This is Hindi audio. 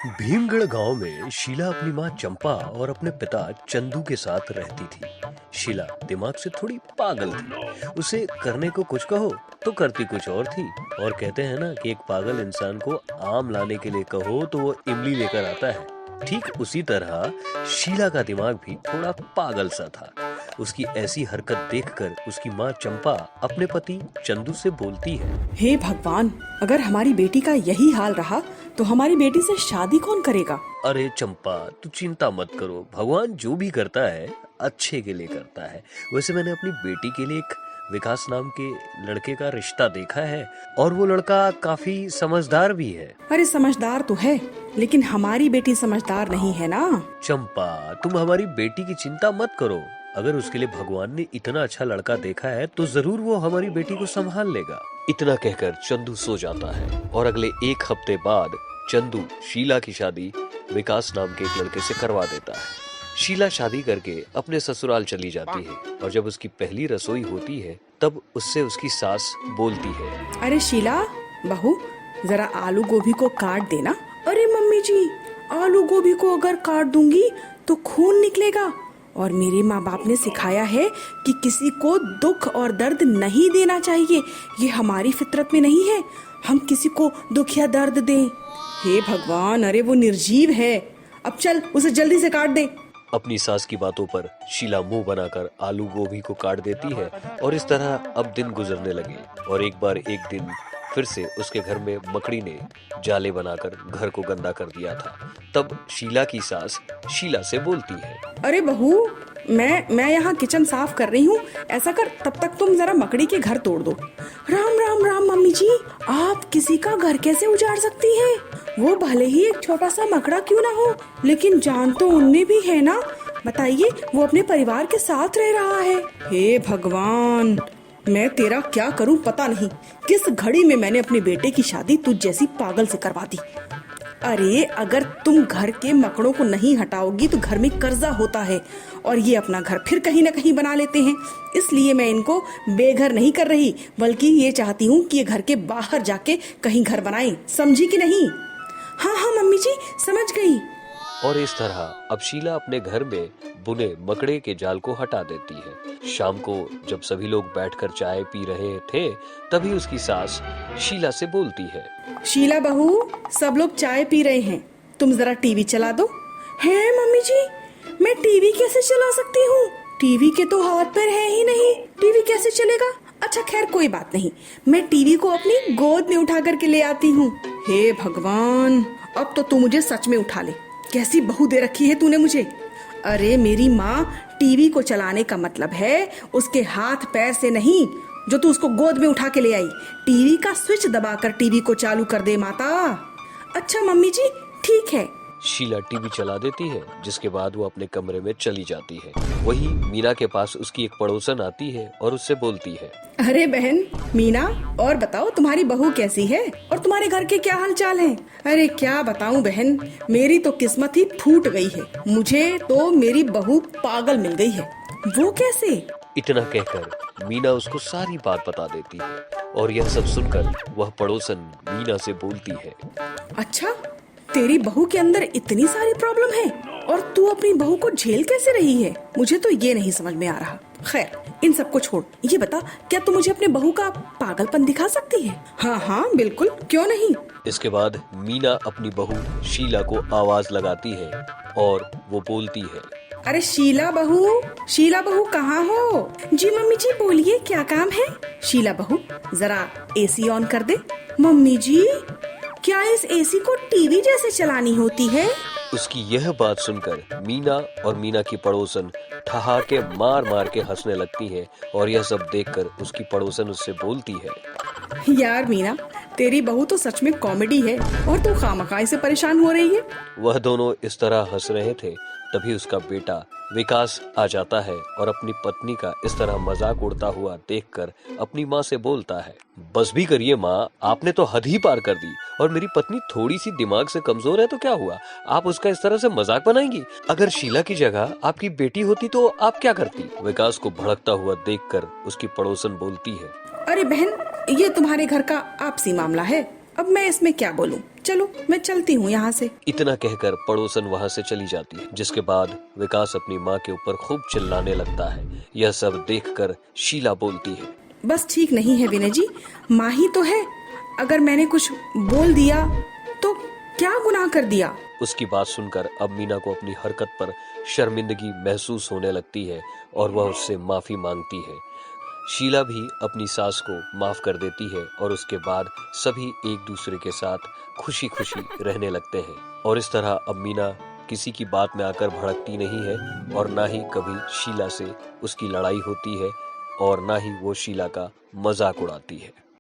भीमगढ़ गांव में शीला अपनी माँ चंपा और अपने पिता चंदू के साथ रहती थी। शीला दिमाग से थोड़ी पागल थी। उसे करने को कुछ कहो तो करती कुछ और थी। और कहते हैं ना कि एक पागल इंसान को आम लाने के लिए कहो तो वो इमली लेकर आता है। ठीक उसी तरह शीला का दिमाग भी थोड़ा पागल सा था। उसकी ऐसी हरकत देखकर उसकी माँ चंपा अपने पति चंदू से बोलती है, हे भगवान, अगर हमारी बेटी का यही हाल रहा तो हमारी बेटी से शादी कौन करेगा। अरे चंपा, तू चिंता मत करो, भगवान जो भी करता है अच्छे के लिए करता है। वैसे मैंने अपनी बेटी के लिए एक विकास नाम के लड़के का रिश्ता देखा है और वो लड़का काफी समझदार भी है। अरे समझदार तो है, लेकिन हमारी बेटी समझदार नहीं है ना। चंपा, तुम हमारी बेटी की चिंता मत करो। अगर उसके लिए भगवान ने इतना अच्छा लड़का देखा है तो जरूर वो हमारी बेटी को संभाल लेगा। इतना कहकर चंदू सो जाता है और अगले एक हफ्ते बाद चंदू शीला की शादी विकास नाम के एक लड़के से करवा देता है। शीला शादी करके अपने ससुराल चली जाती है और जब उसकी पहली रसोई होती है तब उससे उसकी सास बोलती है, अरे शीला बहू, जरा आलू गोभी को काट देना। अरे मम्मी जी, आलू गोभी को अगर काट दूंगी तो खून निकलेगा और मेरे माँ बाप ने सिखाया है कि किसी को दुख और दर्द नहीं देना चाहिए। ये हमारी फितरत में नहीं है, हम किसी को दुख या दर्द दें। हे भगवान, अरे वो निर्जीव है, अब चल उसे जल्दी से काट दे। अपनी सास की बातों पर शीला मुंह बनाकर आलू गोभी को काट देती है और इस तरह अब दिन गुजरने लगे। और एक बार एक दिन फिर से उसके घर में मकड़ी ने जाले बनाकर घर को गंदा कर दिया था। तब शीला की सास शीला से बोलती है, अरे बहू, मैं यहाँ किचन साफ कर रही हूँ, ऐसा कर तब तक तुम जरा मकड़ी के घर तोड़ दो। राम राम राम मम्मी जी, आप किसी का घर कैसे उजाड़ सकती हैं? वो भले ही एक छोटा सा मकड़ा क्यों ना हो, लेकिन जान तो उनमें भी है ना। बताइए, वो अपने परिवार के साथ रह रहा है। हे भगवान, मैं तेरा क्या करूं पता नहीं। किस घड़ी में मैंने अपने बेटे की शादी तुझ जैसी पागल से करवा दी। अरे अगर तुम घर के मकड़ों को नहीं हटाओगी तो घर में कर्जा होता है और ये अपना घर फिर कहीं ना कहीं बना लेते हैं। इसलिए मैं इनको बेघर नहीं कर रही, बल्कि ये चाहती हूँ कि ये घर के बाहर जाके कहीं घर बनाएं। समझी कि नहीं? हाँ हाँ मम्मी जी, समझ गई। और इस तरह अब शीला अपने घर में बुने मकड़े के जाल को हटा देती है। शाम को जब सभी लोग बैठकर चाय पी रहे थे तभी उसकी सास शीला से बोलती है, शीला बहू, सब लोग चाय पी रहे हैं, तुम जरा टीवी चला दो। है मम्मी जी, मैं टीवी कैसे चला सकती हूँ? टीवी के तो हाथ पैर है ही नहीं, टीवी कैसे चलेगा? अच्छा खैर कोई बात नहीं, मैं टीवी को अपनी गोद में उठा करके ले आती हूँ। हे भगवान, अब तो तू मुझे सच में उठा ले। कैसी बहू दे रखी है तूने मुझे। अरे मेरी माँ टीवी को चलाने का मतलब है उसके हाथ पैर से नहीं, जो तू उसको गोद में उठा के ले आई। टीवी का स्विच दबाकर टीवी को चालू कर दे माता। अच्छा मम्मी जी, ठीक है। शीला टीवी चला देती है, जिसके बाद वो अपने कमरे में चली जाती है। वही मीना के पास उसकी एक पड़ोसन आती है और उससे बोलती है, अरे बहन मीना, और बताओ तुम्हारी बहू कैसी है और तुम्हारे घर के क्या हाल चाल है? अरे क्या बताऊं बहन, मेरी तो किस्मत ही फूट गई है। मुझे तो मेरी बहू पागल मिल गई है। वो कैसे? इतना कहकर मीना उसको सारी बात बता देती है और यह सब सुनकर वह पड़ोसन मीना से बोलती है, अच्छा, तेरी बहू के अंदर इतनी सारी प्रॉब्लम है और तू अपनी बहू को झेल कैसे रही है? मुझे तो ये नहीं समझ में आ रहा। खैर इन सबको छोड़, ये बता, क्या तू मुझे अपने बहू का पागलपन दिखा सकती है? हाँ हाँ बिल्कुल, क्यों नहीं। इसके बाद मीना अपनी बहू शीला को आवाज लगाती है और वो बोलती है, अरे शीला बहू कहाँ हो? जी मम्मी जी बोलिए, क्या काम है? शीला बहू जरा एसी ऑन कर दे। मम्मी जी, क्या इस एसी को टीवी जैसे चलानी होती है? उसकी यह बात सुनकर मीना और मीना की पड़ोसन ठहाके मार मार के हंसने लगती है और यह सब देखकर उसकी पड़ोसन उससे बोलती है, यार मीना, तेरी बहू तो सच में कॉमेडी है और तू खामखाई से परेशान हो रही है। वह दोनों इस तरह हंस रहे थे तभी उसका बेटा विकास आ जाता है और अपनी पत्नी का इस तरह मजाक उड़ता हुआ देखकर अपनी माँ से बोलता है, बस भी करिए माँ, आपने तो हद ही पार कर दी। और मेरी पत्नी थोड़ी सी दिमाग से कमजोर है तो क्या हुआ, आप उसका इस तरह से मजाक बनाएंगी? अगर शीला की जगह आपकी बेटी होती तो आप क्या करती? विकास को भड़कता हुआ देखकर उसकी पड़ोसन बोलती है, अरे बहन, ये तुम्हारे घर का आपसी मामला है, अब मैं इसमें क्या बोलूं? चलो मैं चलती हूँ यहाँ से। इतना कहकर पड़ोसन वहां से चली जाती है, जिसके बाद विकास अपनी माँ के ऊपर खूब चिल्लाने लगता है। यह सब देखकर शीला बोलती है, बस ठीक नहीं है विनय जी, माँ ही तो है। अगर मैंने कुछ बोल दिया तो क्या गुनाह कर दिया? उसकी बात सुनकर अब मीना को अपनी हरकत पर शर्मिंदगी महसूस होने लगती है और वह उससे माफी मांगती है। शीला भी अपनी सास को माफ कर देती है और उसके बाद सभी एक दूसरे के साथ खुशी खुशी रहने लगते हैं। और इस तरह अब मीना किसी की बात में आकर भड़कती नहीं है और ना ही कभी शीला से उसकी लड़ाई होती है और ना ही वो शीला का मजाक उड़ाती है।